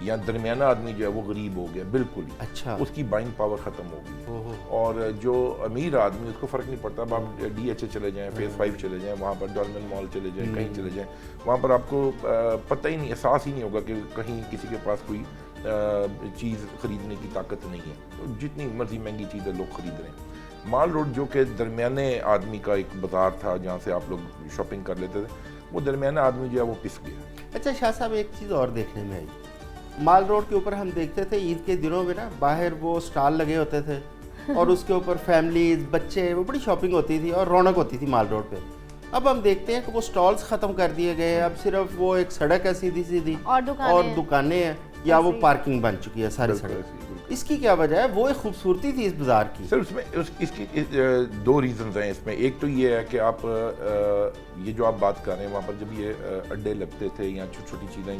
یا درمیانہ آدمی جو ہے وہ غریب ہو گیا بالکل ہی, اچھا, اس کی بائنگ پاور ختم ہو گئی. اور جو امیر آدمی اس کو فرق نہیں پڑتا, اب آپ ڈی ایچ اے چلے جائیں, فیز 5 چلے جائیں, وہاں پر ڈالمن مال چلے جائیں, کہیں چلے جائیں, وہاں پر آپ کو پتہ ہی نہیں, احساس ہی نہیں ہوگا کہ کہیں کسی کے پاس کوئی چیز خریدنے کی طاقت نہیں ہے. جتنی مرضی مہنگی چیزیں لوگ خرید رہے ہیں. مال روڈ جو کہ درمیانے آدمی کا ایک بازار تھا جہاں سے آپ لوگ شاپنگ کر لیتے تھے, وہ درمیانہ آدمی جو ہے وہ پس گیا. اچھا شاہ صاحب, ایک چیز اور دیکھنے میں آئی, مال روڈ کے اوپر ہم دیکھتے تھے عید کے دنوں میں نا باہر وہ سٹال لگے ہوتے تھے اور اس کے اوپر فیملیز, بچے, وہ بڑی شاپنگ ہوتی تھی اور رونق ہوتی تھی مال روڈ پہ. اب ہم دیکھتے ہیں کہ وہ سٹالز ختم کر دیے گئے ہیں, اب صرف وہ ایک سڑک ہے سیدھی سیدھی اور دکانیں ہیں, یا وہ پارکنگ بن چکی ہے ساری سڑک. اس کی کیا وجہ ہے؟ وہ ایک خوبصورتی تھی اس بازار کی. سر اس میں اس کی دو ریزنز ہیں اس میں. ایک تو یہ ہے کہ آپ یہ جو آپ بات کر رہے ہیں, وہاں پر جب یہ اڈے لگتے تھے یا چھوٹی چھوٹی چیزیں,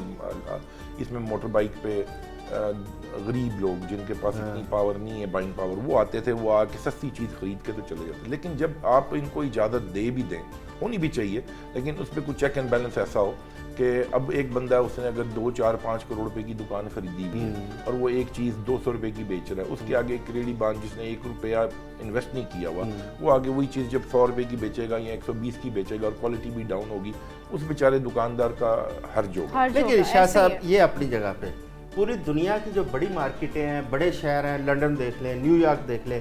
اس میں موٹر بائک پہ غریب لوگ جن کے پاس اتنی پاور نہیں ہے, بائنگ پاور, وہ آتے تھے, وہ آ کے سستی چیز خرید کے تو چلے جاتے. لیکن جب آپ ان کو اجازت دے بھی دیں, ہونی بھی چاہیے, لیکن اس پہ کچھ چیک اینڈ بیلنس ایسا ہو کہ اب ایک بندہ ہے, اس نے اگر 2, 4, 5 کروڑ روپے کی دکان خریدی ہوئی ہے اور وہ ایک چیز 200 روپے کی بیچ رہا ہے, اس کے آگے ایک ریڑھی بان جس نے 1 روپیہ انویسٹ نہیں کیا ہوا, وہ آگے وہی چیز جب 100 روپے کی بیچے گا یا 120 کی بیچے گا اور کوالٹی بھی ڈاؤن ہوگی, اس بیچارے دکاندار کا حرج ہوگا. لیکن شاہ صاحب یہ اپنی جگہ پہ, پوری دنیا کی جو بڑی مارکیٹیں ہیں, بڑے شہر ہیں, لنڈن دیکھ لیں, نیو یارک دیکھ لیں,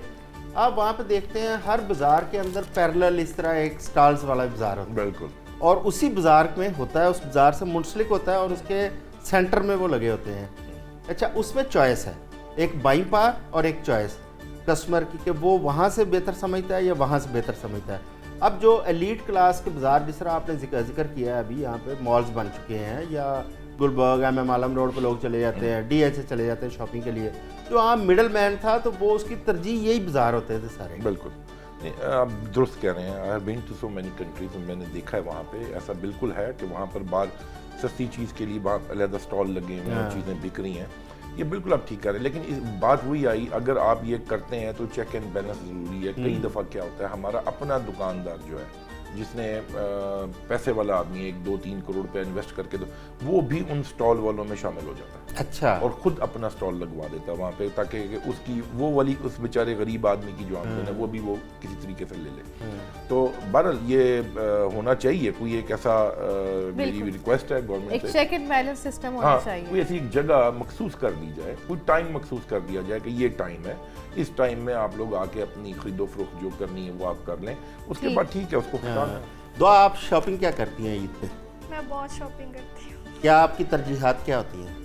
آپ وہاں پہ دیکھتے ہیں ہر بازار کے اندر پیرلل اس طرح ایک سٹالز والا بازار ہوتا ہے. بالکل. اور اسی بازار میں ہوتا ہے, اس بازار سے منسلک ہوتا ہے اور اس کے سینٹر میں وہ لگے ہوتے ہیں. اچھا, اس میں چوائس ہے, ایک بائنگ پاور اور ایک چوائس کسٹمر کی, کہ وہ وہاں سے بہتر سمجھتا ہے یا وہاں سے بہتر سمجھتا ہے. اب جو ایلیٹ کلاس کے بازار, جس طرح آپ نے ذکر کیا ہے ابھی, یہاں پہ مالز بن چکے ہیں, یا گلبرگ, ایم عالم روڈ پہ لوگ چلے جاتے ہیں, ڈی ایچ اے چلے جاتے ہیں شاپنگ کے لیے. جو عام مڈل مین تھا تو وہ اس کی ترجیح یہی بازار ہوتے تھے سارے. بالکل آپ درست کہہ رہے ہیں. I have been to so many countries, میں نے دیکھا ہے وہاں پہ ایسا بالکل ہے کہ وہاں پر بعض سستی چیز کے لیے وہاں علیحدہ سٹال لگے ہوئے ہیں, چیزیں بک رہی ہیں. یہ بالکل آپ ٹھیک کر رہے ہیں, لیکن اس بات وہی آئی, اگر آپ یہ کرتے ہیں تو چیک اینڈ بیلنس ضروری ہے. کئی دفعہ کیا ہوتا ہے, ہمارا اپنا دکاندار جو ہے, جس نے پیسے والا آدمی 1, 2, 3 کروڑ روپے انویسٹ کر کے, وہ بھی ان سٹال والوں میں شامل ہو جاتا ہے. اچھا. اور خود اپنا سٹال لگوا دیتا ہے وہاں پہ, تاکہ اس کی وہ والی اس بیچارے غریب آدمی کی جو آمدن ہے وہ بھی وہ کسی طریقے سے لے لے. تو بہرحال یہ ہونا چاہیے, کوئی ایک ایسا میری ریکویسٹ ہے گورنمنٹ سے, ایک چیک اینڈ بیلنس سسٹم ہونا چاہیے. کوئی ایسی ایک جگہ مخصوص کر دی جائے, کوئی ٹائم مخصوص کر دیا جائے کہ یہ ٹائم ہے, اس ٹائم میں آپ لوگ آ کے اپنی خرید و فروخت جو کرنی ہے وہ آپ کر لیں. اس کے بعد ٹھیک ہے, اس کو خطاب. دعا, آپ شاپنگ کیا کرتی ہیں عید پہ؟ میں بہت شاپنگ کرتی ہوں. کیا آپ کی ترجیحات کیا ہوتی ہیں؟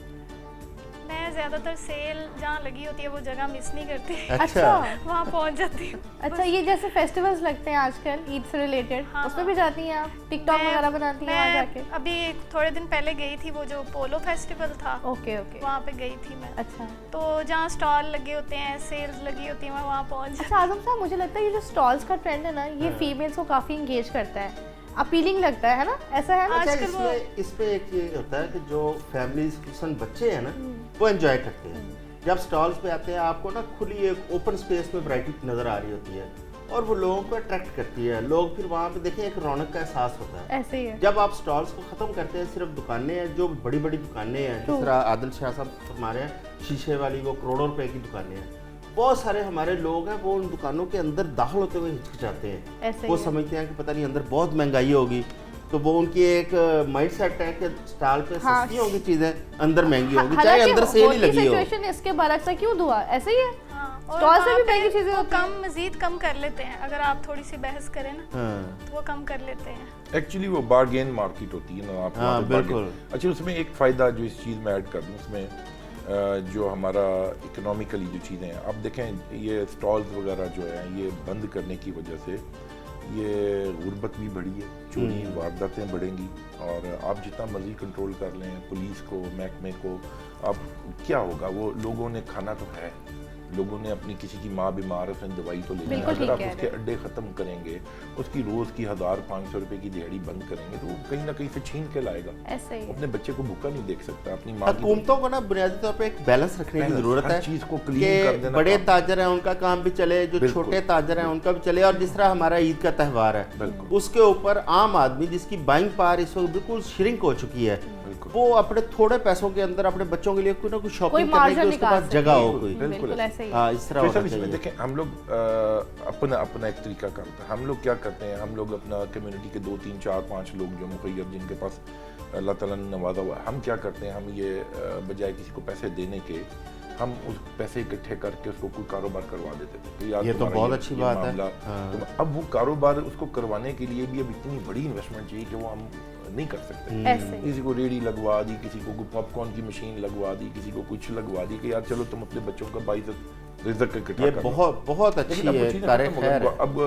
میں زیادہ تر سیل جہاں لگی ہوتی ہے وہ جگہ مس نہیں کرتی. اچھا, وہاں پہنچ جاتی ہوں. اچھا, یہ جیسے فیسٹیولز لگتے ہیں آج کل عید سے ریلیٹڈ, اس میں بھی جاتی ہیں آپ, ٹک ٹاک وغیرہ بناتی ہیں وہاں جا کے؟ ابھی تھوڑے دن پہلے گئی تھی, وہ جو پولو فیسٹیول تھا, اوکے اوکے, وہاں پہ گئی تھی میں. اچھا, تو جہاں سٹال لگے ہوتے ہیں, سیلز لگی ہوتی ہیں, میں وہاں پہنچ. اچھا اعظم صاحب, مجھے لگتا ہے یہ جو سٹالز کا ٹرینڈ ہے نا, یہ فیمیلز کو کافی انگیج کرتا ہے, اپیلنگ لگتا ہے نا, ایسا ہے نا؟ اس پہ ایک یہ ہوتا ہے کہ جو فیملیز خصوصاً بچے ہیں نا, وہ انجوائے کرتے ہیں. جب سٹالز پہ آتے ہیں آپ کو نا کھلی ایک اوپن سپیس میں ورائٹی نظر آ رہی ہوتی ہے, اور وہ لوگوں کو اٹریکٹ کرتی ہے. لوگ پھر وہاں پہ دیکھیں ایک رونق کا احساس ہوتا ہے. ایسے ہی ہے. جب آپ سٹالز کو ختم کرتے ہیں, صرف دکانیں ہیں جو بڑی بڑی دکانیں ہیں, جس طرح عادل شاہ صاحب ہمارے شیشے والی وہ کروڑوں روپے کی دکانیں ہیں, بہت سارے ہمارے لوگ ہیں وہ ان دکانوں کے اندر داخل ہوتے ہوئے ہچکچاتے ہیں. وہ سمجھتے ہیں کہ پتہ نہیں اندر بہت مہنگائی ہوگی, تو وہ ان کی ایک مائنڈ سیٹ ہے کہ سٹال پہ سستی ہوگی چیزیں, اندر مہنگی ہوگی, چاہے اندر سیل ہی لگی ہو. سچویشن اس کے برعکس کیوں دعا ایسے ہی ہے, سٹال سے بھی مہنگی چیزیں کم, مزید کم کر لیتے ہیں. اگر آپ تھوڑی سی بحث کریں نا تو وہ کم کر لیتے ہیں. ایکچولی وہ بارگین مارکیٹ ہوتی ہے نا, آپ بالکل. اچھا, اس میں ایک فائدہ جو اس چیز میں ایڈ کر دوں, اس میں جو ہمارا اکنامیکلی جو چیزیں ہیں, آپ دیکھیں یہ سٹالز وغیرہ جو ہیں, یہ بند کرنے کی وجہ سے یہ غربت بھی بڑھی ہے, چوری وارداتیں بڑھیں گی, اور آپ جتنا مرضی کنٹرول کر لیں پولیس کو, محکمے کو, اب کیا ہوگا, وہ لوگوں نے کھانا تو ہے, لوگوں نے اپنی کسی کی ماں بیمار ہے, اس نے دوائی تو لینی ہے. اگر آپ اس کے اڈے ختم کریں گے, اس کی روز کی 1500 روپے کی دیہڑی بند کریں گے, تو وہ کہیں نہ کہیں سے چھین کے لائے گا. اپنے بچے کو بھوکا نہیں دیکھ سکتا, اپنی ماں. حکومتوں کو نا بنیادی طور پہ ایک بیلنس رکھنے کی ضرورت ہے, چیز کو کلین کر دینا. بڑے تاجر ہیں ان کا کام بھی چلے, جو چھوٹے تاجر ہیں ان کا بھی چلے, اور جس طرح ہمارا عید کا تہوار ہے اس کے اوپر عام آدمی جس کی بائنگ پاور اس وقت بالکل شرنک ہو چکی ہے, وہ اپنے تھوڑے پیسوں کے اندر اپنے بچوں کے لیے کوئی نہ کوئی شاپنگ کرنے مارجن کی اس کے نکال پاس جگہ ہو کوئی. بالکل ایسے ہی. ہاں اس طرح ہونا چاہیے. دیکھیں ہم لوگ اپنا ایک طریقہ کار ہوتا ہے. ہم لوگ کیا کرتے ہیں, ہم لوگ اپنا کمیونٹی کے 2 3 4 5 لوگ جو مخیر جن کے پاس اللہ تعالیٰ نے نوازا ہوا ہے, ہم کیا کرتے ہیں, ہم یہ بجائے کسی کو پیسے دینے کے ہم اس پیسے اکٹھے کر کے اس کو کوئی کاروبار کروا دیتے تھے. یہ تو بہت اچھی بات ہے. اب وہ کاروبار اس کو کروانے کے لیے بھی اب اتنی بڑی انویسٹمنٹ چاہیے کہ وہ ہم نہیں کر سکتے. کسی کو ریڑھی لگوا دی, کسی کو پاپ کارن کی مشین لگوا دی, کسی کو کچھ لگوا دی کہ یار چلو تم اپنے بچوں کا باعزت رزق اکٹھا کرو. یہ بہت اچھی ہے کار خیر. اب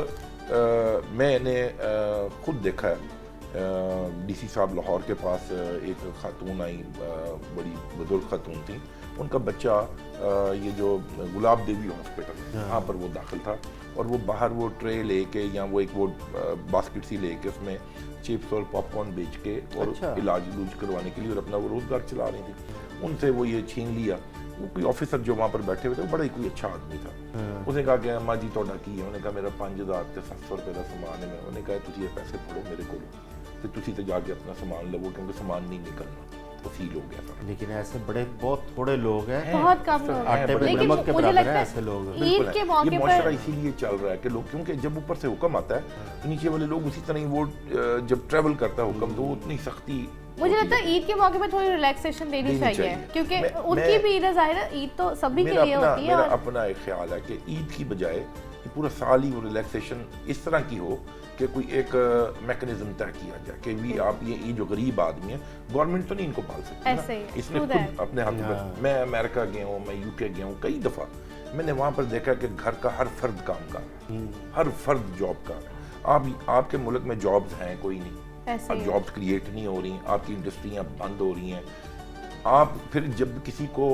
میں نے خود دیکھا ہے, ڈی سی صاحب لاہور کے پاس ایک خاتون آئی, بڑی بزرگ خاتون تھیں, ان کا بچہ یہ جو گلاب دیوی ہاسپٹل وہاں پر وہ داخل تھا, اور وہ باہر وہ ٹرے لے کے یا وہ ایک وہ باسکٹ سی لے کے اس میں چپس اور پاپ کارن بیچ کے اور علاج کروانے کے لیے اور اپنا وہ روزگار چلا رہی تھی. ان سے وہ یہ چھین لیا. وہ کوئی آفیسر جو وہاں پر بیٹھے ہوئے تھے, وہ بڑا ہی کوئی اچھا آدمی تھا. اس نے کہا کہ اماں جی توڑا کی ہے. انہوں نے کہا میرا 5000 تے 700 روپے کا سامان ہے. انہوں نے کہا تجھے یہ پیسے پڑھو میرے کو, تو تسی تو جا کے اپنا سامان لو, کیونکہ سامان نہیں نکلنا. تو فیل ہو گیا. لیکن ایسے بہت تھوڑے لوگ ہیں, بہت کم لوگ ہیں, لیکن مجھے لگتا ہے عید کے موقع پر یہ معاشرہ اسی لیے چل رہا ہے کہ لوگ, کیونکہ جب اوپر سے حکم آتا ہے تو نیچے والے لوگ اسی طرح ہی وہ جب ٹریول کرتا ہے حکم تو وہ اتنی سختی. مجھے لگتا ہے عید کے موقع پہ تھوڑی ریلیکسیشن دینی چاہیے, کیونکہ ان کی بھی عید ظاہر ہے, عید تو سبھی کے لیے ہوتی ہے. میرا اپنا ایک خیال ہے کہ عید کی بجائے پورا سال ہی وہ ریلیکسیشن اس طرح کی ہو کہ کوئی ایک میکنزم طے کیا جائے کہ بھی آپ یہ جو غریب آدمی ہیں, گورنمنٹ تو نہیں ان کو پال سکتی, اس نے خود اپنے ہاتھ میں. میں امریکہ گیا ہوں, میں UK گیا ہوں, کئی دفعہ میں نے وہاں پر دیکھا کہ گھر کا ہر فرد کام کر, ہر فرد جاب کر. آپ کے ملک میں جابز ہیں کوئی نہیں, اب جابز کریٹ نہیں ہو رہی, آپ کی انڈسٹریاں بند ہو رہی ہیں. آپ پھر جب کسی کو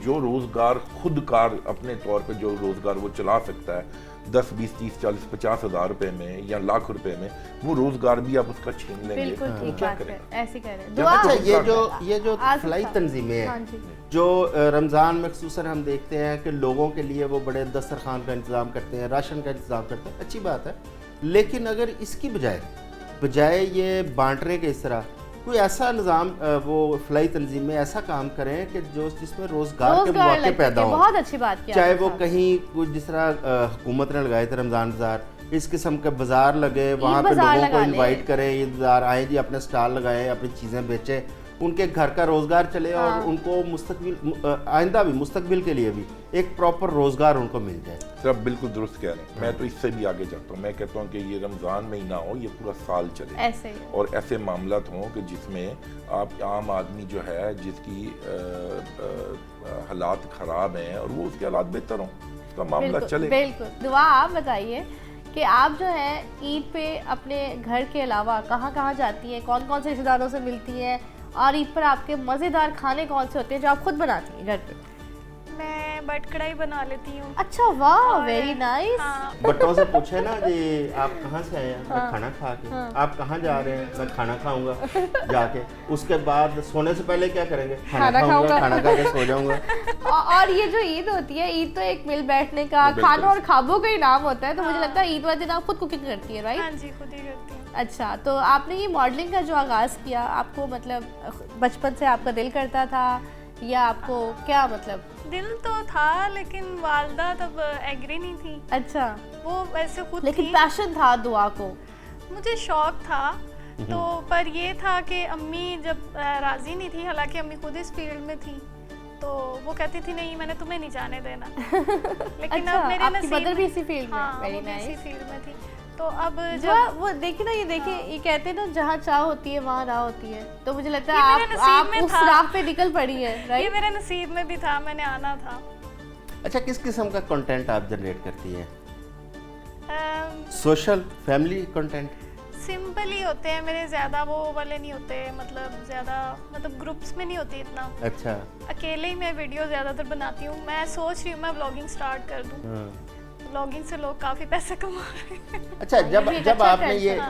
جو روزگار خود کار اپنے طور پہ جو روزگار وہ چلا سکتا ہے 10 20 30 40 50 ہزار روپے میں یا لاکھ روپے میں, وہ روزگار بھی آپ اس کا چھین لیں گے. بالکل ٹھیک بات ہے, ایسے کہہ رہے ہیں. یہ جو فلاحی تنظیمیں ہیں جو رمضان میں خصوصاً ہم دیکھتے ہیں کہ لوگوں کے لیے وہ بڑے دسترخوان کا انتظام کرتے ہیں, راشن کا انتظام کرتے ہیں, اچھی بات ہے. لیکن اگر اس کی بجائے یہ بانٹنے کے اس طرح کوئی ایسا نظام وہ فلاحی تنظیمیں ایسا کام کریں کہ جس میں روزگار کے مواقع پیدا ہوں. بہت اچھی بات کیا, چاہے وہ کہیں جس طرح حکومت نے لگائے تھے رمضان بازار, اس قسم کے بازار لگے, وہاں پہ لوگوں کو انوائٹ کریں, یہ بازار آئیں جی, اپنے سٹال لگائیں, اپنی چیزیں بیچیں, ان کے گھر کا روزگار چلے اور ان کو مستقبل آئندہ بھی مستقبل کے لیے بھی ایک پراپر روزگار ان کو مل جائے. سر آپ بالکل درست کہہ رہے ہیں. میں تو اس سے بھی آگے جاتا ہوں. میں کہتا ہوں کہ یہ رمضان میں ہی نہ ہو, یہ پورا سال چلے اور ایسے معاملات ہوں کہ جس میں آپ عام آدمی جو ہے جس کی حالات خراب ہیں اور وہ اس کے حالات بہتر ہوں, اس کا معاملہ چلے. بالکل. دعا آپ بتائیے کہ آپ جو ہے عید پہ اپنے گھر کے علاوہ کہاں کہاں جاتی ہیں, کون کون سے رشتہ داروں سے ملتی ہیں, اور عید پر آپ کے مزیدار کھانے کون سے ہوتے ہیں جو آپ خود بناتی ہیں گھر پہ؟ میں بٹ کڑھائی بنا لیتی ہوں. اچھا, واہ, ویری نائس. بٹوں سے پوچھے نا جی آپ کہاں سے آئے ہیں, میں کھانا کھا کے. آپ کہاں جا رہے ہیں, میں کھانا کھاؤں گا جا کے. اس کے بعد سونے سے پہلے کیا کریں گے, کھانا کھاؤں گا, کھانا کھا کے سو جاؤں گا. اور یہ جو عید ہوتی ہے, عید تو ایک مل بیٹھنے کا, کھانوں اور خوابوں کا ہی نام ہوتا ہے, تو مجھے لگتا ہے عید والے دن آپ خود کوکنگ کرتی ہے, رائٹ؟ ہاں جی, خود ہی کرتی ہوں. اچھا, تو آپ نے یہ ماڈلنگ کا جو آغاز کیا, آپ کو مطلب بچپن سے آپ کا دل کرتا تھا یا آپ کو کیا مطلب؟ دل تو تھا لیکن والدہ تب ایگری نہیں تھی. اچھا, وہ ویسے خود لیکن پیشن تھا دعا کو. مجھے شوق تھا, تو پر یہ تھا کہ امی جب راضی نہیں تھی, حالانکہ امی خود اس فیلڈ میں تھی, تو وہ کہتی تھی نہیں میں نے تمہیں نہیں جانے دینا. لیکن اب میرے نصیب بھی اسی فیلڈ میں, ویری نائس, اسی فیلڈ میں تھی. تو اب جب وہ دیکھیں نا, یہ دیکھیں, یہ کہتے ہیں نا جہاں چاہ ہوتی ہے وہاں راہ ہوتی ہے, تو مجھے لگتا ہے آپ اس راہ پہ نکل پڑی ہے. یہ میرے نصیب میں بھی تھا, میں نے آنا تھا. اچھا, کس قسم کا کنٹینٹ آپ جنریٹ کرتی ہیں؟ Social, family content? سمپل ہی ہوتے ہیں میرے, زیادہ وہ والے نہیں ہوتے, مطلب گروپس میں نہیں ہوتی اتنا. اچھا, اکیلے ہی میں ویڈیو زیادہ تر بناتی ہوں. میں سوچ رہی ہوں میں بلاگنگ سٹارٹ کر دوں. بلاگنگ سے لوگ کافی پیسے کما رہے ہیں. اچھا,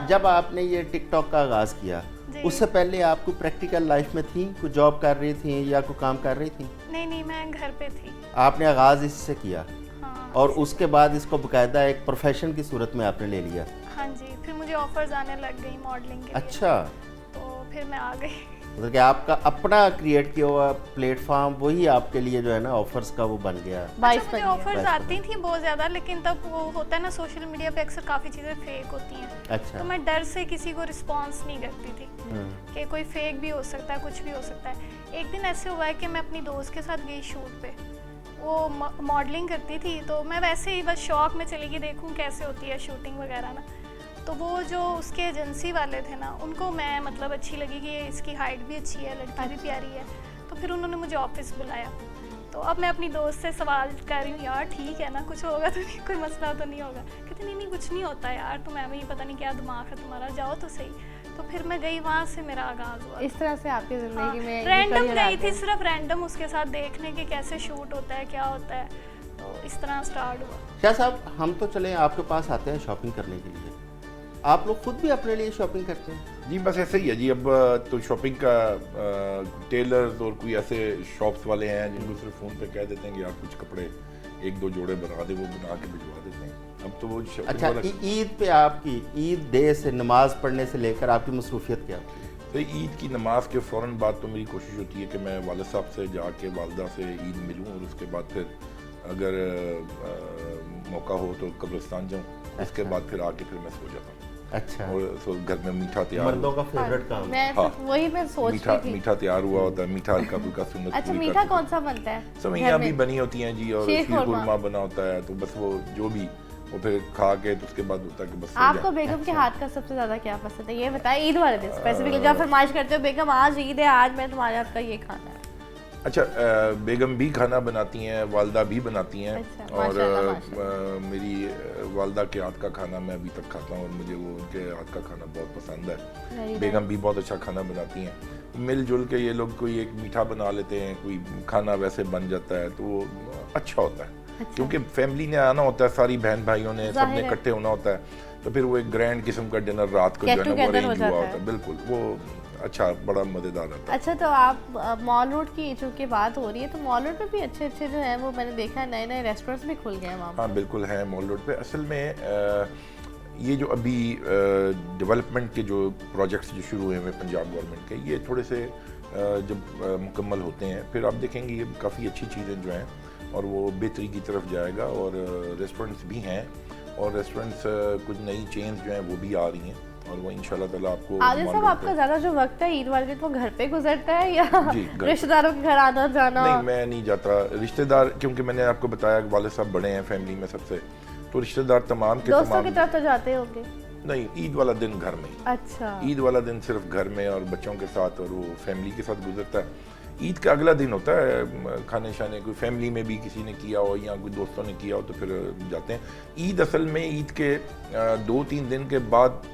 جب آپ نے یہ ٹک ٹاک کا آغاز کیا, اس سے پہلے آپ کو پریکٹیکل لائف میں تھیں, کوئی جاب کر رہی تھیں یا کوئی کام کر رہی تھیں؟ نہیں, میں گھر پہ تھی. آپ نے آغاز اس سے کیا, اور اس کے بعد اس کو باقاعدہ ایک پروفیشن کی صورت میں آپ نے لے لیا؟ ہاں جی, پھر مجھے آفرز آنے لگ گئی ماڈلنگ کے. اچھا, تو پھر میں آ گئی. مطلب کہ آپ کا اپنا کریٹ کیا ہوا پلیٹ فارم وہی آپ کے لیے جو ہے نا آفرز کا وہ بن گیا. اچھا مجھے آفرز آتی تھیں بہت زیادہ, لیکن تب وہ ہوتا ہے نا سوشل میڈیا پہ اکثر کافی چیزیں فیک ہوتی ہیں. اچھا تو میں ڈر سے کسی کو رسپانس نہیں کرتی تھی کہ کوئی فیک بھی ہو سکتا ہے, کچھ بھی ہو سکتا ہے. ایک دن ایسے ہوا ہے کہ میں اپنی دوست کے ساتھ گئی شوٹ پہ, وہ ماڈلنگ کرتی تھی, تو میں ویسے ہی بس شوق میں چلی گئی دیکھوں کیسے ہوتی ہے شوٹنگ وغیرہ نا. تو وہ جو اس کے ایجنسی والے تھے نا, ان کو میں مطلب اچھی لگی کہ اس کی ہائٹ بھی اچھی ہے, لڑکی بھی پیاری ہے, تو پھر انہوں نے مجھے آفس بلایا. تو اب میں اپنی دوست سے سوال کر رہی ہوں, یار ٹھیک ہے نا, کچھ ہوگا تو نہیں, کوئی مسئلہ تو نہیں ہوگا. کہتے نہیں کچھ نہیں ہوتا یار, تم ایویں ہی پتہ نہیں کیا دماغ ہے تمہارا, جاؤ تو صحیح. تو پھر میں گئی, وہاں سے میرا آغاز ہوا. اس طرح سے آپ کی زندگی میں رینڈم گئی تھی, صرف رینڈم اس کے ساتھ دیکھنے کے کیسے شوٹ ہوتا ہے, کیا ہوتا ہے, تو اس طرح سٹارٹ ہوا. شاہ صاحب ہم تو چلیں آپ کے پاس آتے ہیں شاپنگ کرنے کے لیے, آپ لوگ خود بھی اپنے لیے شاپنگ کرتے ہیں؟ جی بس ایسے ہی ہے جی. اب تو شاپنگ کا ٹیلرز اور کوئی ایسے شاپس والے ہیں جن کو صرف فون پہ کہہ دیتے ہیں کہ آپ کچھ کپڑے ایک دو جوڑے بنا دیں, وہ بنا کے بھجوا دیتے ہیں. اب تو وہ اچھا عید پہ آپ کی عید ڈے سے نماز پڑھنے سے لے کر آپ کی مصروفیت کیا ہوتی ہے؟ تو عید کی نماز کے فوراً بعد تو میری کوشش ہوتی ہے کہ میں والد صاحب سے جا کے والدہ سے عید ملوں, اور اس کے بعد پھر اگر موقع ہو تو قبرستان جاؤں, اس کے بعد پھر آ کے پھر میں سو جاتا ہوں. اچھا, اور گھر میں میٹھا تیار, مردوں کا فیوریٹ کام. وہی میں سوچ رہی تھی, میٹھا تیار ہوا ہوتا ہے, میٹھا ہلکا پھلکا سنت. اچھا میٹھا کون سا بنتا ہے؟ سوئیاں بھی بنی ہوتی ہیں جی, اور شیر خورما بنا ہوتا ہے. تو بس وہ جو بھی وہ پھر کھا کے تو اس کے بعد ہوتا ہے کہ بس. آپ کو بیگم کے ہاتھ کا سب سے زیادہ کیا پسند ہے, یہ بتائیں عید والے دن اسپیسیفکلی جب فرمائش کرتے ہو بیگم آج عید ہے, آج میں تمہارے ہاتھ کا یہ کھانا ہے؟ اچھا بیگم بھی کھانا بناتی ہیں, والدہ بھی بناتی ہیں, اور میری والدہ کے ہاتھ کا کھانا میں ابھی تک کھاتا ہوں, اور مجھے وہ ان کے ہاتھ کا کھانا بہت پسند ہے. بیگم بھی بہت اچھا کھانا بناتی ہیں. مل جل کے یہ لوگ کوئی ایک میٹھا بنا لیتے ہیں, کوئی کھانا ویسے بن جاتا ہے, تو وہ اچھا ہوتا ہے. کیونکہ فیملی نے آنا ہوتا ہے, ساری بہن بھائیوں نے سب نے اکٹھے ہونا ہوتا ہے, تو پھر وہ ایک گرینڈ قسم کا ڈنر رات کو جو ہے نا وہ ارینج ہوا ہوتا ہے. بالکل وہ اچھا بڑا مزیدار رہتا ہے. اچھا تو آپ مال روڈ کی چونکہ بات ہو رہی ہے, تو مال روڈ پہ بھی اچھے اچھے جو ہیں وہ میں نے دیکھا ہے نئے نئے ریسٹورینٹس بھی کھل گئے ہیں وہاں. ہاں بالکل ہیں مال روڈ پہ. اصل میں یہ جو ابھی ڈیولپمنٹ کے جو پروجیکٹس جو شروع ہوئے ہیں پنجاب گورنمنٹ کے, یہ تھوڑے سے جب مکمل ہوتے ہیں پھر آپ دیکھیں گے یہ کافی اچھی چیزیں جو ہیں, اور وہ بہتری کی طرف جائے گا. اور ریسٹورینٹس بھی ہیں, اور ریسٹورینٹس کچھ نئی چینز جو ہیں وہ بھی آ رہی ہیں, اور وہ انشاءاللہ تعالیٰ آپ کو. عادل صاحب آپ کا زیادہ جو وقت ہے عید والے دن وہ گھر پہ گزرتا ہے یا رشتہ داروں کے گھر آنا جانا؟ نہیں میں نہیں جاتا رشتہ دار, کیونکہ میں نے آپ کو بتایا کہ والد صاحب بڑے ہیں فیملی میں سب سے, تو رشتہ دار تمام کے دوستوں کی طرف تو جاتے ہوں گے؟ نہیں, عید والا دن گھر میں. اچھا عید والا دن صرف گھر میں اور بچوں کے ساتھ, اور وہ فیملی کے ساتھ گزرتا ہے. عید کا اگلا دن ہوتا ہے کھانے شانے, کوئی فیملی میں بھی کسی نے کیا ہو یا کوئی دوستوں نے کیا ہو تو پھر جاتے ہیں. عید اصل میں عید کے 2-3 دن کے بعد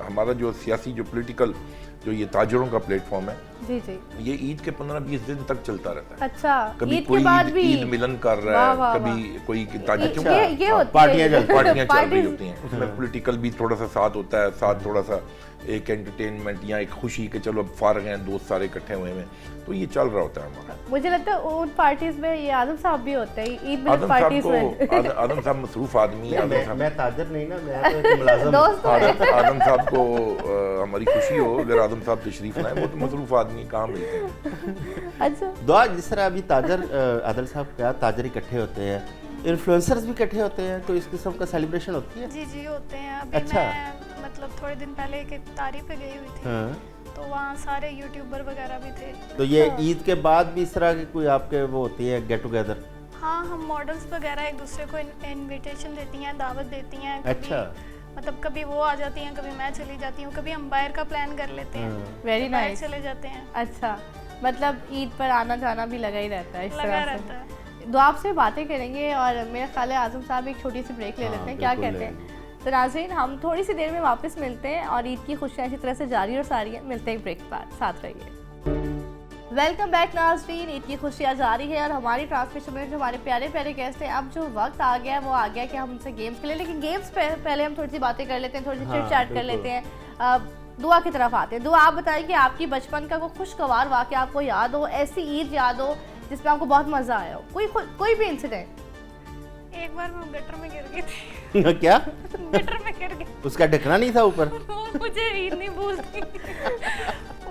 ہمارا جو سیاسی جو پولیٹیکل جو یہ تاجروں کا پلیٹ فارم ہے, جی جی, یہ عید کے 15-20 دن تک چلتا رہتا ہے. اچھا کبھی کوئی عید ملن کر رہا ہے, کبھی کوئی تاجر, پارٹیاں چل رہی ہوتی ہیں, اس میں پولیٹیکل بھی تھوڑا سا ساتھ ہوتا ہے, ساتھ تھوڑا سا ایک انٹرٹینمنٹ یا ایک خوشی کہ چلو اب فارغ ہیں دوست سارے اکٹھے ہوئے ہیں, تو یہ چل رہا ہوتا ہے ہمارا. مجھے لگتا ہے ان پارٹیز میں یہ اعظم صاحب بھی ہوتے ہیں, عید ملن پارٹیز میں. اعظم صاحب مصروف آدمی ہے. میں تاجر نہیں نا, میں تو ایک ملازم. اعظم صاحب کو ہماری خوشی ہو اگر اعظم صاحب تشریف لائیں, وہ تو مصروف آدمی کہاں ملتے ہیں. اچھا دعا جس طرح ابھی تاجر عادل صاحب کیا تاجر اکٹھے ہوتے ہیں, انفلوئنسرز بھی اکٹھے ہوتے ہیں, تو اس قسم کا سیلیبریشن ہوتی ہے؟ جی جی ہوتے ہیں. ابھی اچھا, میں مطلب تھوڑے دن پہلے ایک افطاری پہ گئی ہوئی تھی, تو وہاں سارے یوٹیوبر وغیرہ بھی تھے. تو یہ عید کے بعد بھی اس طرح کی کوئی آپ کے وہ ہوتی ہے گیٹ ٹوگیدر؟ ہاں ہم ماڈلز وغیرہ ایک دوسرے کو انویٹیشن دیتی ہیں, دعوت دیتی ہیں. اچھا, مطلب کبھی وہ آ جاتی ہیں, کبھی میں چلی جاتی ہوں, کبھی ہم باہر کا پلان کر لیتے ہیں, ویری نائس, چلے جاتے ہیں. اچھا مطلب عید پر آنا جانا بھی لگا ہی رہتا ہے اس لگا طرح رہتا ہے. سے. دعا آپ سے باتیں کریں گے, اور میرا خیال ہے اعظم صاحب ایک چھوٹی سی بریک لے لیتے ہیں, کیا کہتے ہیں؟ تو ناظرین ہم تھوڑی سی دیر میں واپس ملتے ہیں, اور عید کی خوشیاں اسی طرح سے جاری اور ساری ہیں. ملتے ہیں بریک کے بعد, ساتھ رہیے. ویلکم بیک ناظرین, عید کی خوشیاں جاری ہے, اور ہماری ٹرانسمیشن میں جو ہمارے پیارے پیارے گیسٹ ہیں, اب جو وقت آ گیا ہے وہ آ گیا کہ ہم ان سے گیمز کھیلیں. لیکن گیمز پہلے ہم تھوڑی سی باتیں کر لیتے ہیں, تھوڑی سی چٹ چیٹ کر لیتے ہیں. دعا کی طرف آتے ہیں. دعا آپ بتائیں کہ آپ کی بچپن کا کوئی خوشگوار واقعہ آپ کو یاد ہو, ایسی عید یاد ہو جس میں آپ کو بہت مزہ آیا ہو, کوئی بھی انسیڈنٹ. ایک بار میں گٹر میں گر گئی تھی. کیا گٹر میں گر گئی, اس کا ڈھکنا نہیں تھا اوپر؟ مجھے عید نہیں بھولتی.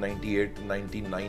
98, 99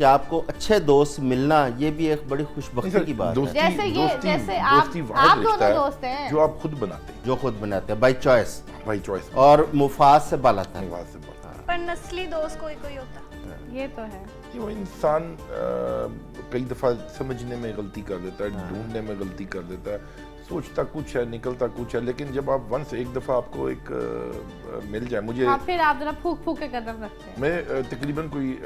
کہ آپ کو اچھے دوست ملنا یہ بھی ایک بڑی خوش بختی کی بات ہے جیسے آپ دونوں دوست ہیں جو آپ خود بناتے ہیں، جو خود بناتے ہیں بائی چوائس چوائس اور مفاد سے بالا تر. پر نسلی دوست کوئی کوئی ہوتا ہے. یہ تو ہے. وہ انسان کئی دفعہ سمجھنے میں غلطی کر دیتا ہے، ڈھونڈنے میں غلطی کر دیتا ہے، سوچتا کچھ ہے نکلتا کچھ ہے، لیکن جب آپ ونس ایک دفعہ آپ کو ایک مل جائے. مجھے پھر آپ ذرا پھونک پھونک کے قدم رکھتے ہیں. میں تقریباً کوئی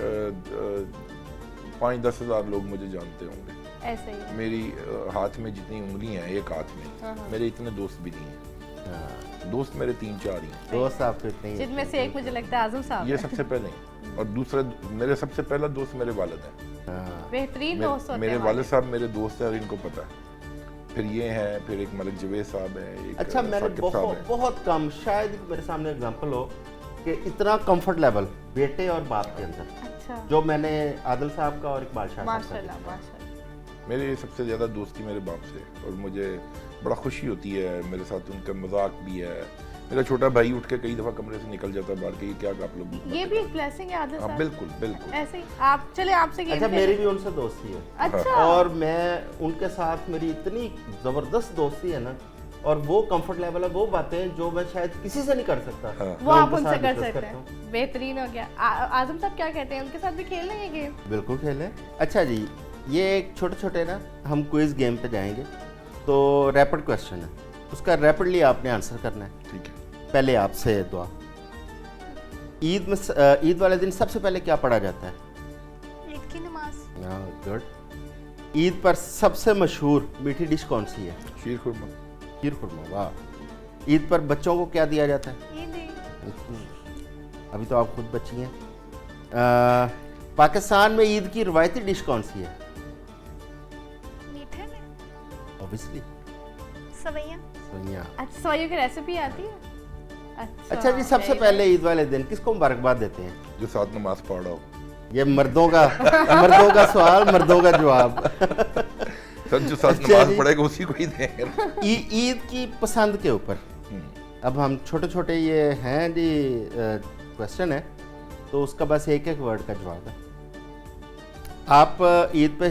5-10 ہزار لوگ مجھے جانتے ہوں گے. ایسے ہی میری ہاتھ میں جتنی انگلیاں ہیں ایک ہاتھ میں، میرے اتنے دوست بھی نہیں ہیں. دوست میرے 3-4 ہی ہیں. دوست آپ کے اتنے جن میں سے ایک مجھے لگتا ہے اعظم صاحب یہ سب سے پہلے ہیں، اور دوسرا میرے سب سے پہلا دوست میرے والد ہیں. بہترین دوست ہوتے ہیں. میرے والد صاحب میرے دوست ہیں اور ان کو پتہ ہے. پھر یہ ہیں، پھر ایک ملک جوید صاحب ہیں. اچھا میں نے بہت کم، شاید میرے سامنے اگزامپل ہو کہ اتنا کمفرٹ لیول بیٹے اور باپ کے اندر جو میں نے عادل صاحب کا اور اقبال شاہ صاحب کا. میرے سب سے زیادہ دوستی میرے باپ سے، اور مجھے بڑا خوشی ہوتی ہے میرے ساتھ ان کا مذاق بھی ہے. میرا چھوٹا بھائی اٹھ کے کئی دفعہ کمرے سے نکل جاتا ہے باہر کہ یہ کیا آپ لوگ. یہ بھی ایک بلیسنگ ہے عادل صاحب. بالکل بالکل ایسے ہی آپ چلے آپ سے. اچھا میری بھی ان سے دوستی ہے. اچھا. اور میں ان کے ساتھ میری اتنی زبردست دوستی ہے نا، اور وہ کمفرٹ لیول ہے، وہ باتیں جو میں شاید کسی سے نہیں کر سکتا وہ آپ ان سے کر سکتے ہیں. بہترین ہو گیا. اعظم صاحب کیا کہتے ہیں، ان کے ساتھ بھی کھیل لیں گے گیم؟ بالکل کھیلیں. اچھا جی یہ ایک چھوٹے چھوٹے نا ہم کوئز گیم پہ جائیں گے، تو ریپڈ کویسچن ہے، اس کا ریپڈلی آپ نے آنسر کرنا ہے. ٹھیک ہے. پہلے آپ سے دعا. عید میں عید والے دن سب سے پہلے کیا پڑھا جاتا ہے؟ عید کی نماز. گڈ. عید پر سب سے مشہور میٹھی ڈش کون سی ہے؟ شیر خورما. شیر خورما. واہ. عید پر بچوں کو کیا دیا جاتا ہے؟ عید. ابھی تو آپ خود بچی ہیں. پاکستان میں عید کی روایتی ڈش کون سی ہے؟ میٹھے میں اوبیسلی سویاں. سوئیاں. اچھا سوئیوں کی ریسیپی آتی ہے. اچھا جی سب سے پہلے عید والے دن کس کو مبارکباد دیتے ہیں؟ جو ساتھ نماز پڑھ رہا ہو. یہ مردوں کا سوال، مردوں کا جواب. سر جو ساتھ نماز پڑھے گا اسی کو ہی دیں. عید کی پسند کے اوپر اب ہم چھوٹے چھوٹے یہ ہیں جی کویسچن ہے، تو اس کا بس ایک ورڈ کا جواب ہے. آپ عید پہ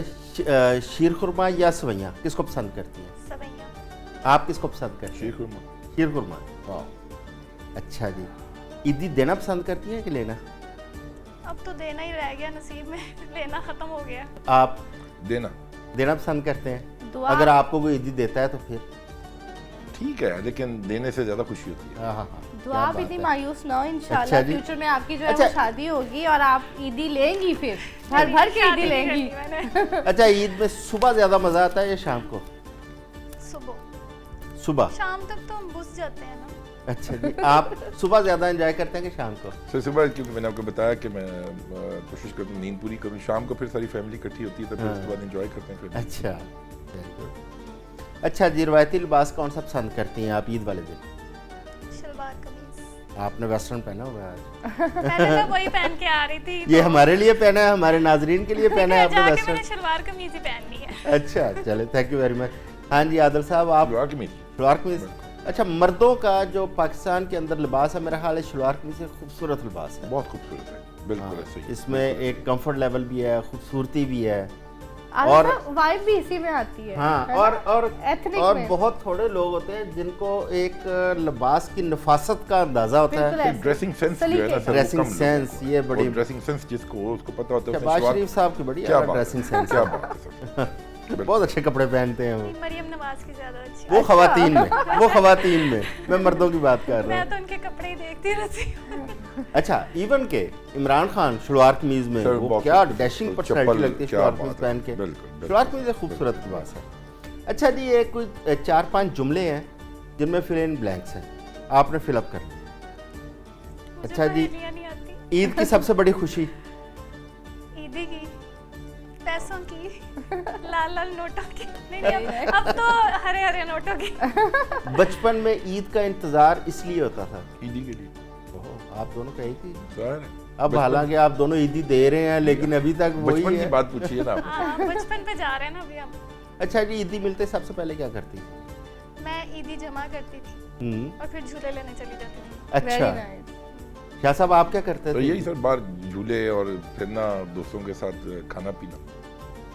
شیر خورما یا سویاں کس کو پسند کرتی ہیں؟ سویاں. آپ کس کو پسند کرتی ہیں؟ شیر خورما. شیر خورما. واہ. اچھا جی عیدی دینا پسند کرتی ہیں کہ لینا؟ اب تو دینا ہی رہ گیا نصیب میں، لینا ختم ہو گیا. آپ دینا پسند کرتے ہیں؟ اگر آپ کو کوئی عیدی دیتا ہے تو پھر ٹھیک ہے، لیکن دینے سے زیادہ خوشی ہوتی ہے. ہاں. دعا بھی اتنی مایوس نہ ہو، انشاءاللہ فیوچر میں آپ کی جو ہے وہ شادی ہوگی اور آپ عیدی لیں گی، پھر بھر بھر کے عیدی لیں گی. اچھا عید میں صبح زیادہ مزہ آتا ہے یا شام کو؟ صبح. شام تک تو ہم بس جاتے ہیں نا. اچھا جی آپ صبح زیادہ انجوائے کرتے ہیں کہ شام کو؟ سر صبح کیونکہ میں نے آپ کو بتایا کہ میں کوشش کرتا ہوں نیند پوری کروں. شام کو پھر ساری فیملی اکٹھی ہوتی ہے تو پھر اس کے بعد انجوائے کرتے ہیں پھر. اچھا ویری گڈ. اچھا جی روایتی لباس کون سا پسند کرتی ہیں آپ عید والے دن؟ شلوار قمیص. آپ نے ویسٹرن پہنا ہوا ہے آج. پہلے میں وہی پہن کے آ رہی تھی. یہ ہمارے لیے پہنا ہے، ہمارے ناظرین کے لیے پہنا ہے آپ نے ویسٹرن؟ میں نے شلوار قمیص ہی پہننی ہے. اچھا چلے تھینک یو ویری مچ. ہاں جی عادل صاحب آپ شلوار قمیص. اچھا مردوں کا جو پاکستان کے اندر لباس ہے میرا خیال ہے شلوار قمیص ایک خوبصورت لباس ہے. بہت خوبصورت ہے. بالکل ایسے ہی. اس میں ایک کمفرٹ لیول بھی ہے، خوبصورتی بھی ہے، اور وائب بھی اسی میں آتی ہے. ہاں اور بہت تھوڑے لوگ ہوتے ہیں جن کو ایک لباس کی نفاست کا اندازہ ہوتا ہے. ڈریسنگ سینس جو ہے نا سر، ڈریسنگ سینس یہ بڑی ڈریسنگ سینس جس کو اس کو پتہ ہوتا ہے. شہباز شریف صاحب کی بڑی ڈریسنگ سینس. کیا بات ہے سر، بہت اچھے کپڑے پہنتے ہیں وہ. مریم نواز کی زیادہ اچھی. وہ خواتین میں میں مردوں کی بات کر رہا ہوں. میں تو ان کے کپڑے ہی دیکھتی رہتی ہوں. اچھا ایون کہ عمران خان شلوار قمیض میں وہ کیا ڈیشنگ پرسنالٹی لگتی ہے شلوار قمیض پہن کے. شلوار قمیض ایک خوبصورت لباس ہے. اچھا جی یہ کوئی 4-5 جملے ہیں جن میں فل ان بلینکس ہیں، آپ نے فل اپ کرنا. اچھا جی عید کی سب سے بڑی خوشی؟ عیدی کی، پیسوں کی، لال لال نوٹوں کی. نہیں اب تو ہرے ہرے نوٹوں کی. بچپن میں عید کا انتظار اس لیے ہوتا تھا عیدی کے لیے. آپ دونوں کہی تھی. اب حالانکہ آپ دونوں عیدی دے رہے ہیں لیکن ابھی تک وہی بچپن کی بات پوچھیے نا. بچپن پہ جا رہے ہیں نا ابھی ہم. اچھا جی عیدی ملتے سب سے پہلے کیا کرتی؟ میں عیدی جمع کرتی تھی اور پھر جھولے لینے چلی جاتی تھی. اچھا شاہ صاحب آپ کیا کرتے تو تھے؟ یہی سر باہر جھولے اور پھرنا دوستوں کے ساتھ کھانا پینا.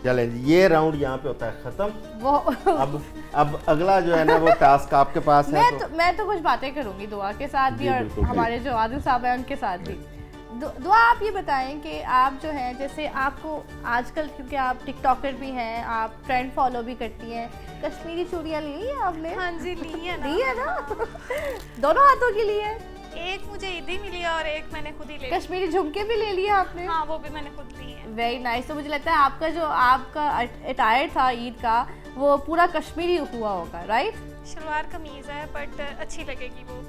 چلیں جی یہ راؤنڈ یہاں پہ ہوتا ہے ختم. وہ اب اگلا جو ہے نا وہ ٹاسک آپ کے پاس ہے. میں تو کچھ باتیں کروں گی دعا کے ساتھ بھی جی اور بالکل. ہمارے جو عادل صاحب ہیں ان کے ساتھ بھی. دعا آپ یہ بتائیں کہ آپ جو ہیں جیسے آپ کو آج کل کیونکہ آپ ٹک ٹاکر بھی ہیں, آپ ٹرینڈ فالو بھی کرتی ہیں, کشمیری چوڑیاں لی ہیں آپ نے؟ ہاں جی لی ہے لی ہے نا, دونوں ہاتھوں کی لی ہے. ایک مجھے عیدی ملی اور ایک میں نے خود ہی لے. کشمیری جھمکے بھی لے لیے آپ نے؟ ہاں وہ بھی میں نے خود لی ہے. Very nice. تو مجھے لگتا ہے آپ کا اٹائر تھا عید کا وہ پورا کشمیری ہوا ہوگا, رائٹ؟ شلوار قمیض ہے بٹ اچھی لگے گی وہ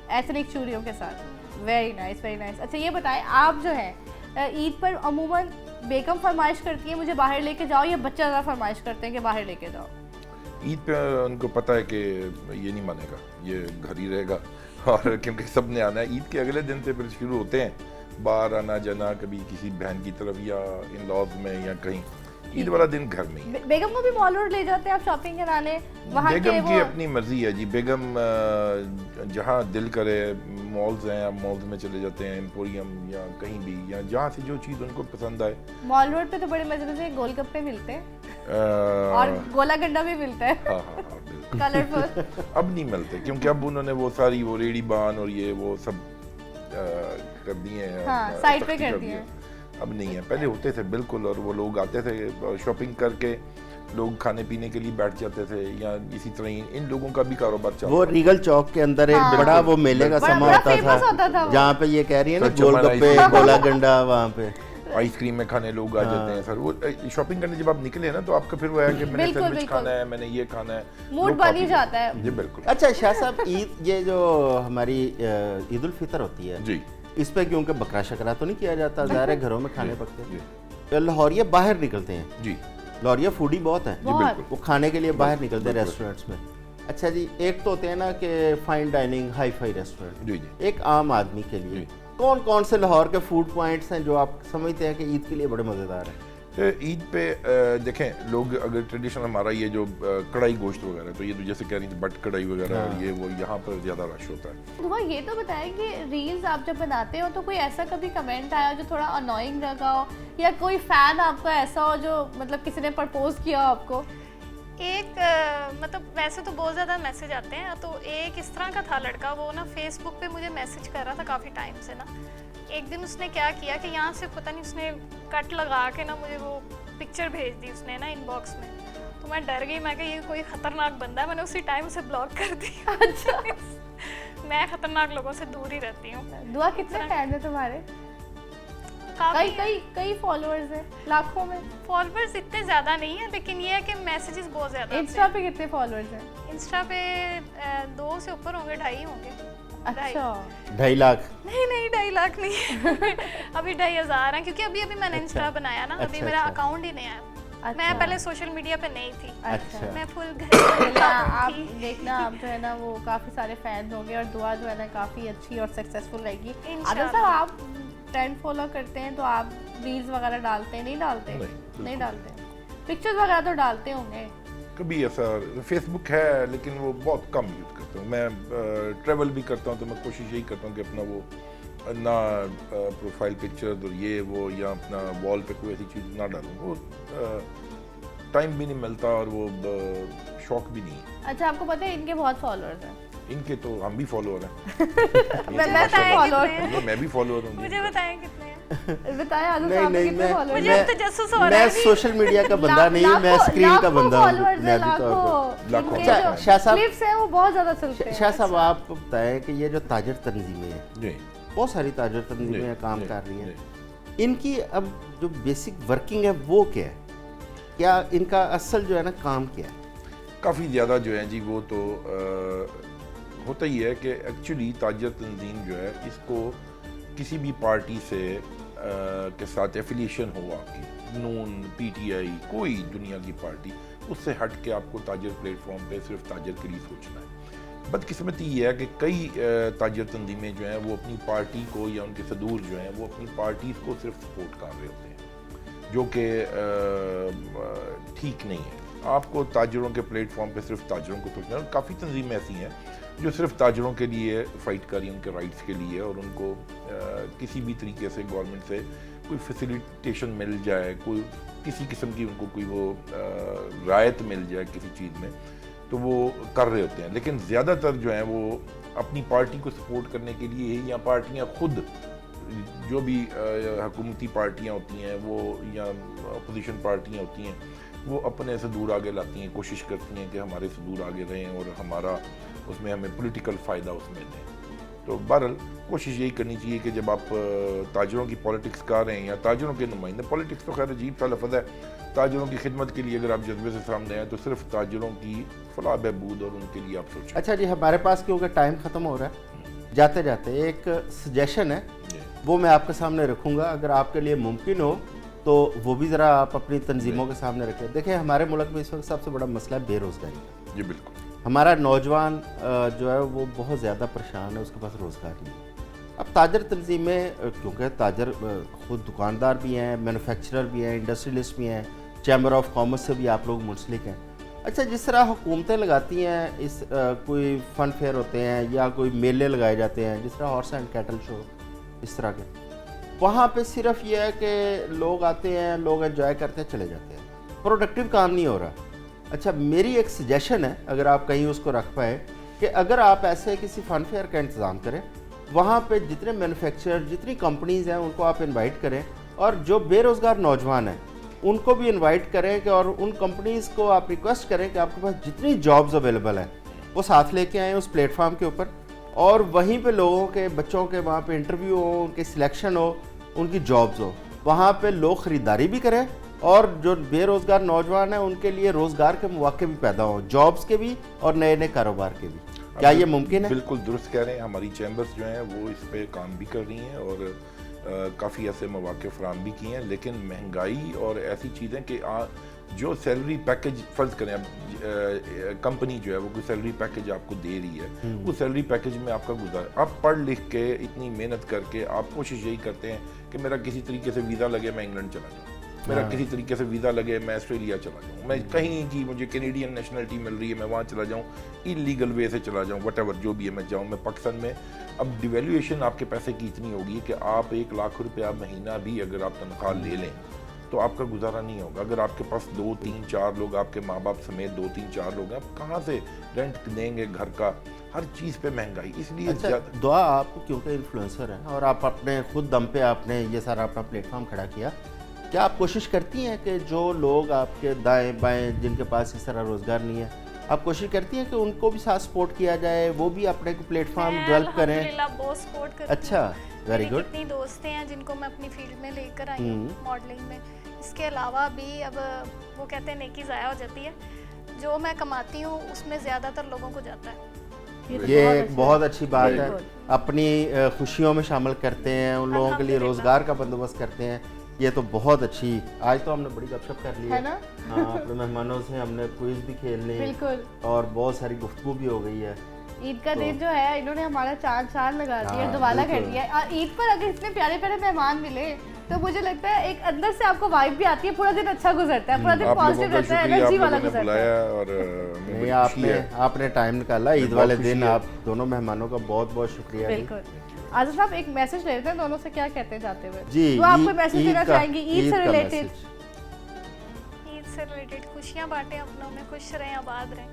ایتھنک چوڑیوں کے ساتھ. Very nice very nice. اچھا یہ بتائیں آپ جو ہیں عید پر عموماً بیگم فرمائش کرتی ہیں مجھے باہر لے کے جاؤ, یا بچہ زیادہ فرمائش کرتے ہیں کہ باہر لے کے جاؤ؟ عید پہ ان کو پتہ ہے کہ یہ نہیں مانے گا, یہ گھر ہی رہے گا, اور کیونکہ سب نے آنا ہے. عید کے اگلے دن سے پھر شروع ہوتے ہیں باہر آنا جانا, کبھی کسی بہن کی طرف یا ان لاز میں یا کہیں. عید والا دن گھر میں ہی. بیگم کو بھی مال روڈ لے جاتے ہیں آپ شاپنگ کرانے وہاں کے؟ بیگم کی اپنی مرضی ہے جی. بیگم جہاں دل کرے, مالز ہیں آپ مالز میں چلے جاتے ہیں, ایمپوریم یا کہیں بھی, یا جہاں سے جو چیز ان کو پسند آئے. مال روڈ پہ تو بڑے مزے سے گول گپے ملتے ہیں اور گولا گنڈا بھی ملتا ہے. ہاں ہاں ہاں بالکل. کلرفل. اب نہیں ملتے کیونکہ اب انہوں نے وہ ساری وہ ریڑی بان اور یہ وہ سب کر دیے ہیں, سائڈ پہ کر دیے. اب نہیں ہے. پہلے ہوتے تھے بالکل, اور وہ لوگ آتے تھے شاپنگ کر کے, لوگ کھانے پینے کے لیے بیٹھ جاتے تھے, یا اسی طرح ان لوگوں کا بھی کاروبار چلتا. وہ ریگل چوک کے اندر ایک بڑا وہ میلے کا سما ہوتا تھا جہاں پہ یہ کہہ رہی ہے نا گول گپے گولا گنڈا, وہاں پہ آئس کریم میں کھانے لوگ آ جاتے ہیں سر. وہ شاپنگ کرنے جب آپ نکلے نا تو آپ کا پھر وہ ہے کہ میں نے سینڈوچ کھانا ہے, میں نے یہ کھانا ہے, موڈ بن ہی جاتا ہے. جی بالکل. اچھا شاہ صاحب عید یہ جو ہماری عید الفطر ہوتی ہے جی, اس پہ کیونکہ بکرا شکرا تو نہیں کیا جاتا, ظاہر ہے گھروں میں کھانے پکتے ہیں. لاہوریہ باہر نکلتے ہیں جی, لاہوریہ فوڈی بہت ہیں, وہ کھانے کے لیے باہر نکلتے ہیں ریسٹورینٹس میں. اچھا جی, ایک تو ہوتے ہیں نا کہ fine dining hi-fi restaurant, جی ایک عام آدمی کے لیے کون کون سے لاہور کے فوڈ پوائنٹس ہیں جو آپ سمجھتے ہیں کہ عید کے لیے بڑے مزیدار ہیں؟ عید پہ دیکھیں لوگ اگر ٹریڈیشنل ہمارا یہ جو کڑھائی گوشت وغیرہ, تو یہ تو جیسے کہہ رہی تھی بٹ کڑھائی وغیرہ, اور یہ وہ یہاں پر زیادہ رش ہوتا ہے. وہ یہ تو بتائیں کہ ریلز آپ جب بناتے ہو تو کوئی ایسا کبھی کمنٹ آیا جو تھوڑا انوائنگ لگا ہو, یا کوئی فین آپ کا ایسا ہو جو مطلب کسی نے پرپوز کیا ہو آپ کو؟ ایک مطلب ویسے تو بہت زیادہ میسج آتے ہیں, تو ایک اس طرح کا تھا لڑکا, وہ نا فیس بک پہ مجھے میسج کر رہا تھا کافی ٹائم سے نا. ایک دن اس نے کیا کیا کہ یہاں سے پتہ نہیں اس نے کٹ لگا کے نا مجھے وہ پکچر بھیج دی اس نے نا ان باکس میں. تو میں ڈر گئی, میں کہ یہ کوئی خطرناک بندہ ہے, میں نے اسی ٹائم اسے بلاک کر دیا. اچھا. میں خطرناک لوگوں سے دور ہی رہتی ہوں. دعا کتنے فین ہیں تمہارے؟ کئی فالوورز ہیں, لاکھوں میں. فالوورز اتنے زیادہ نہیں ہیں, لیکن یہ ہے کہ میسیجز بہت زیادہ. انسٹا پہ کتنے فالوورز ہیں؟ انسٹا پہ 2 سے اوپر ہوں گے, 2.5 ہوں گے. اچھا 2.5 لاکھ؟ نہیں 2.5 لاکھ نہیں, ابھی 2,500 ہیں, کیونکہ ابھی میں نے انسٹا بنایا نا, ابھی میرا اکاؤنٹ ہی نہیں ہے. میں پہلے سوشل میڈیا پہ نہیں تھی, میں فل گھر. آپ دیکھنا آپ جو ہے نا وہ کافی سارے فینز ہوں گے, اور دعا جو ہے نا کافی اچھی اور سکسیزفل رہے گی. عادل صاحب آپ ٹرینڈ فالو کرتے ہیں تو آپ ریلز وغیرہ ڈالتے ہیں؟ نہیں ڈالتے؟ نہیں ڈالتے. پکچرز وغیرہ تو ڈالتے ہوں گے کبھی. ایسا فیس بک ہے لیکن وہ بہت کم یوز کرتا ہوں. میں ٹریول بھی کرتا ہوں تو میں کوشش یہی کرتا ہوں کہ اپنا وہ نہ پروفائل پکچرز اور یہ وہ, یا اپنا وال پہ کوئی ایسی چیز نہ ڈالوں. وہ ٹائم بھی نہیں ملتا اور وہ شوق بھی نہیں. اچھا آپ کو پتہ ہے ان کے بہت فالوورز ہیں؟ ان کے تو ہم بھی فالوور ہیں. میں بھی فالوور ہوں. مجھے بتائیں کتنے ہیں. بتائیں عادل صاحب کتنے فالوورز؟ مجھے اب تجسس ہو رہا ہے. میں سوشل میڈیا کا بندہ نہیں ہوں, میں اسکرین کا بندہ ہوں. شاہ صاحب کلپس ہیں وہ بہت زیادہ چلتے ہیں. شاہ صاحب آپ بتائیں کہ یہ جو تاجر تنظیمیں ہیں, بہت ساری تاجر تنظیمیں کام کر رہی ہیں, ان کی اب جو بیسک ورکنگ ہے وہ کیا ہے؟ کیا ان کا اصل جو ہے نا کام کیا ہے؟ کافی زیادہ جو ہے جی, وہ تو ہوتا ہی ہے کہ ایکچولی تاجر تنظیم جو ہے اس کو کسی بھی پارٹی سے کے ساتھ ایفیلیشن ہو, آپ کی نون, پی ٹی آئی, کوئی دنیا کی پارٹی, اس سے ہٹ کے آپ کو تاجر پلیٹ فارم پہ صرف تاجر کے لیے سوچنا ہے. بدقسمتی یہ ہے کہ کئی تاجر تنظیمیں جو ہیں وہ اپنی پارٹی کو یا ان کے صدور جو ہیں وہ اپنی پارٹیز کو صرف سپورٹ کر رہے ہوتے ہیں, جو کہ ٹھیک نہیں ہے. آپ کو تاجروں کے پلیٹ فارم پہ صرف تاجروں کو سوچنا ہے. کافی تنظیمیں ایسی ہیں جو صرف تاجروں کے لیے فائٹ کر رہی ہیں، ان کے رائٹس کے لیے، اور ان کو کسی بھی طریقے سے گورنمنٹ سے کوئی فیسیلیٹیشن مل جائے، کوئی کسی قسم کی ان کو کوئی وہ رعایت مل جائے کسی چیز میں، تو وہ کر رہے ہوتے ہیں. لیکن زیادہ تر جو ہیں وہ اپنی پارٹی کو سپورٹ کرنے کے لیے، یا پارٹیاں خود جو بھی حکومتی پارٹیاں ہوتی ہیں وہ یا اپوزیشن پارٹیاں ہوتی ہیں، وہ اپنے سے دور آگے لاتی ہیں، کوشش کرتی ہیں کہ ہمارے سے دور آگے رہیں اور ہمارا اس میں ہمیں پولیٹیکل فائدہ اس میں دیں. تو بہرحال کوشش یہی کرنی چاہیے کہ جب آپ تاجروں کی پولیٹکس کر رہے ہیں یا تاجروں کے نمائندے، پولیٹکس تو خیر عجیب سا لفظ ہے، تاجروں کی خدمت کے لیے اگر آپ جذبے سے سامنے آئیں تو صرف تاجروں کی فلاح بہبود اور ان کے لیے آپ سوچیں. اچھا جی، ہمارے پاس کیونکہ ٹائم ختم ہو رہا ہے، جاتے جاتے ایک سجیشن ہے وہ میں آپ کے سامنے رکھوں گا، اگر آپ کے لیے ممکن ہو تو وہ بھی ذرا آپ اپنی تنظیموں کے سامنے رکھیں. دیکھیں ہمارے ملک میں اس وقت سب سے بڑا مسئلہ ہے بے روزگاری. جی بالکل. ہمارا نوجوان جو ہے وہ بہت زیادہ پریشان ہے، اس کے پاس روزگار نہیں. اب تاجر تنظیمیں، کیونکہ تاجر خود دکاندار بھی ہیں، مینوفیکچرر بھی ہیں، انڈسٹریلسٹ بھی ہیں، چیمبر آف کامرس سے بھی آپ لوگ منسلک ہیں. اچھا، جس طرح حکومتیں لگاتی ہیں اس کوئی فن فیئر ہوتے ہیں یا کوئی میلے لگائے جاتے ہیں، جس طرح ہارس اینڈ کیٹل شو، اس طرح کے، وہاں پہ صرف یہ ہے کہ لوگ آتے ہیں، لوگ انجوائے کرتے ہیں، چلے جاتے ہیں، پروڈکٹیو کام نہیں ہو رہا. اچھا، میری ایک سجیشن ہے، اگر آپ کہیں اس کو رکھ پائے، کہ اگر آپ ایسے کسی فن فیئر کا انتظام کریں، وہاں پہ جتنے مینوفیکچرر، جتنی کمپنیز ہیں، ان کو آپ انوائٹ کریں، اور جو بے روزگار نوجوان ہیں ان کو بھی انوائٹ کریں کہ، اور ان کمپنیز کو آپ ریکویسٹ کریں کہ آپ کے پاس جتنی جابز اویلیبل ہیں وہ ساتھ لے کے آئیں اس پلیٹ فارم کے اوپر، اور وہیں پہ لوگوں کے، بچوں کے وہاں پہ انٹرویو ہو، ان کی سلیکشن ہو، ان کی جابز ہو، وہاں پہ لوگ خریداری بھی کریں، اور جو بے روزگار نوجوان ہیں ان کے لیے روزگار کے مواقع بھی پیدا ہوں، جابز کے بھی اور نئے نئے کاروبار کے بھی. کیا یہ ممکن ہے؟ بالکل درست کہہ رہے ہیں. ہماری چیمبرز جو ہیں وہ اس پہ کام بھی کر رہی ہیں اور کافی ایسے مواقع فراہم بھی کیے ہیں. لیکن مہنگائی اور ایسی چیزیں کہ جو سیلری پیکج فرض کریں، اب کمپنی جو ہے وہ کوئی سیلری پیکج آپ کو دے رہی ہے، وہ سیلری پیکج میں آپ کا گزارا، آپ پڑھ لکھ کے اتنی محنت کر کے آپ کوشش یہی کرتے ہیں کہ میرا کسی طریقے سے ویزا لگے میں انگلینڈ چلا جاؤں، میرا کسی طریقے سے ویزا لگے میں آسٹریلیا چلا جاؤں، میں کہیں کی مجھے کینیڈین نیشنلٹی مل رہی ہے میں وہاں چلا جاؤں، انلیگل وے سے چلا جاؤں، وٹ ایور جو بھی ہے میں جاؤں. میں پاکستان میں اب ڈیویلیویشن آپ کے پیسے کی اتنی ہوگی کہ آپ 1 لاکھ روپیہ مہینہ بھی اگر آپ تنخواہ لے لیں تو آپ کا گزارا نہیں ہوگا. اگر آپ کے پاس 2 3 4 لوگ، آپ کے ماں باپ سمیت 2 3 4 لوگ ہیں، آپ کہاں سے رینٹ دیں گے گھر کا؟ ہر چیز پہ مہنگائی. اس لیے دعا، آپ کیونکہ انفلوئنسر ہیں اور آپ اپنے خود دم پہ آپ نے یہ سارا اپنا پلیٹ فارم کھڑا کیا، کیا آپ کوشش کرتی ہیں کہ جو لوگ آپ کے دائیں بائیں جن کے پاس اس طرح روزگار نہیں ہے، آپ کوشش کرتی ہیں کہ ان کو بھی ساتھ سپورٹ کیا جائے، وہ بھی اپنے کو پلیٹ فارم ڈیولپ کریں؟ الحمدللہ بہت سپورٹ کرتی ہوں. اچھا، ویری گڈ. کتنی دوستیں ہیں جن کو میں اپنی فیلڈ میں لے کر آئی ہوں ماڈلنگ میں. اس کے علاوہ بھی اب وہ کہتے ہیں نیکی ضائع ہو جاتی ہے، جو میں کماتی ہوں اس میں زیادہ تر لوگوں کو جاتا ہے. یہ ایک بہت اچھی بات ہے. اپنی خوشیوں میں شامل کرتے ہیں، ان لوگوں کے لیے روزگار کا بندوبست کرتے ہیں. یہ تو بہت اچھی. آج تو ہم نے بڑی گپ شپ کر لی ہے نا، اپنے مہمانوں سے ہم نے کوئز بھی کھیل لی اور بہت ساری گفتگو بھی ہو گئی ہے. عید کا دن جو ہے انہوں نے ہمارا چاند لگا دیا، دوبالا کر دیا. اور عید پر اگر اتنے پیارے پیارے مہمان ملے تو مجھے لگتا ہے ایک اندر سے آپ کو وائب بھی آتی ہے، پورا دن اچھا گزرتا ہے، پورا دن پازیٹیو رہتا ہے، انرجی والا گزرتا ہے. اور آپ نے ٹائم نکالا عید والے دن. آپ دونوں مہمانوں کا بہت بہت شکریہ. بالکل. عاظم صاحب ایک میسج لیتے ہیں دونوں سے، کیا کہتے ہیں جاتے ہوئے؟ جی، وہ آپ کو میسج دینا چاہیں گی عید سے ریلیٹڈ؟ عید سے ریلیٹڈ خوشیاں بانٹیں، اپنوں میں خوش رہیں، آباد رہیں.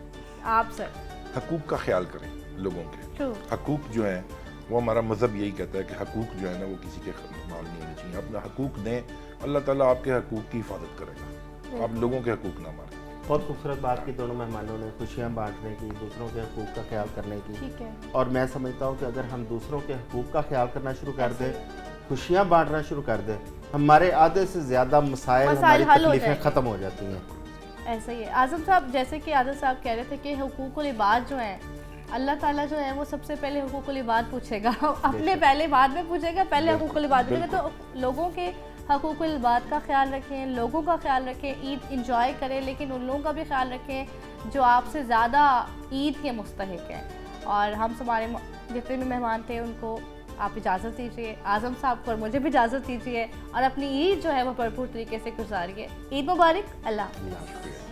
آپ سر؟ حقوق کا خیال کریں لوگوں کے. حقوق جو ہیں وہ ہمارا مذہب یہی کہتا ہے کہ حقوق جو ہے نا وہ کسی کے مال نہیں ہونے چاہیے. اپنا حقوق دیں، اللہ تعالیٰ آپ کے حقوق کی حفاظت کرے گا. آپ لوگوں کے حقوق نہ ماریں. بہت خوبصورت بات کی دونوں مہمانوں نے، خوشیاں بانٹنے کی، دوسروں کے حقوق کا خیال کرنے کی. ٹھیک ہے. اور میں سمجھتا ہوں کہ اگر ہم دوسروں کے حقوق کا خیال کرنا شروع کر دیں، خوشیاں بانٹنا شروع کر دیں، ہمارے آدھے سے زیادہ مسائل، ہماری تکلیفیں ختم ہو جاتی ہیں. ایسا ہی ہے. اعظم صاحب، جیسے کہ عادل صاحب کہہ رہے تھے کہ حقوق العباد جو ہیں، اللہ تعالیٰ جو ہے وہ سب سے پہلے حقوق العباد پوچھے گا، اپنے پہلے بعد میں پوچھے گا، پہلے حقوق العباد پوچھے گا. تو لوگوں کے حقوق العباد کا خیال رکھیں، لوگوں کا خیال رکھیں، عید انجوائے کریں، لیکن ان لوگوں کا بھی خیال رکھیں جو آپ سے زیادہ عید کے مستحق ہیں. اور ہم ہمارے جتنے بھی مہمان تھے ان کو آپ اجازت دیجیے، اعظم صاحب کو اور مجھے بھی اجازت دیجیے، اور اپنی عید جو ہے وہ بھرپور طریقے سے گزاریے. عید مبارک. اللہ حافظ.